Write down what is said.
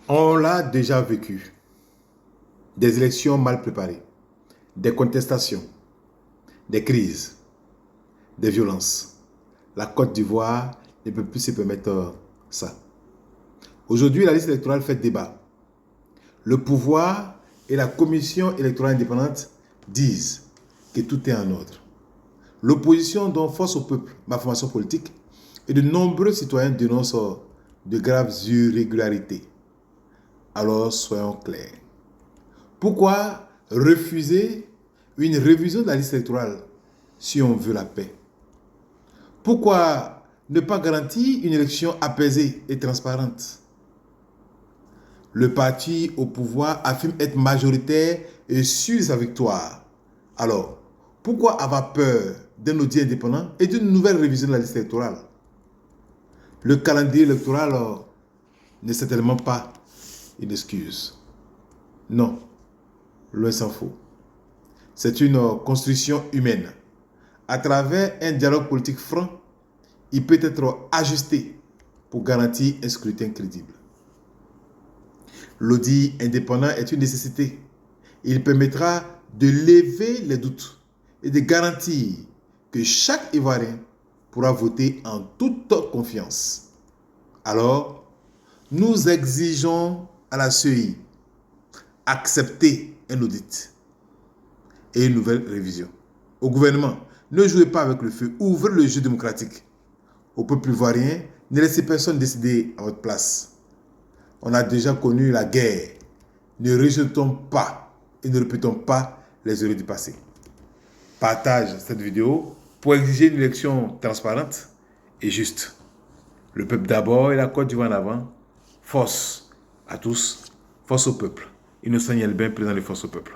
On l'a déjà vécu. Des élections mal préparées, des contestations, des crises, des violences. La Côte d'Ivoire ne peut plus se permettre ça. Aujourd'hui, la liste électorale fait débat. Le pouvoir et la commission électorale indépendante disent que tout est en ordre. L'opposition donne force au peuple, ma formation politique, et de nombreux citoyens dénoncent de graves irrégularités. Alors soyons clairs. Pourquoi refuser une révision de la liste électorale si on veut la paix? Pourquoi ne pas garantir une élection apaisée et transparente? Le parti au pouvoir affirme être majoritaire et sûr de sa victoire. Alors, pourquoi avoir peur d'un audit indépendant et d'une nouvelle révision de la liste électorale? Le calendrier électoral n'est certainement pas une excuse. Non, loin s'en faut. C'est une construction humaine. À travers un dialogue politique franc, il peut être ajusté pour garantir un scrutin crédible. L'audit indépendant est une nécessité. Il permettra de lever les doutes et de garantir que chaque Ivoirien pourra voter en toute confiance. Alors, nous exigeons à la CEI accepter un audit et une nouvelle révision. Au gouvernement, ne jouez pas avec le feu, ouvrez le jeu démocratique. Au peuple ivoirien, ne laissez personne décider à votre place. On a déjà connu la guerre. Ne rejetons pas et ne répétons pas les erreurs du passé. Partage cette vidéo pour exiger une élection transparente et juste. Le peuple d'abord et la Côte d'Ivoire en avant. Force à tous, force au peuple. Innocent Yelbin, président de Force au peuple.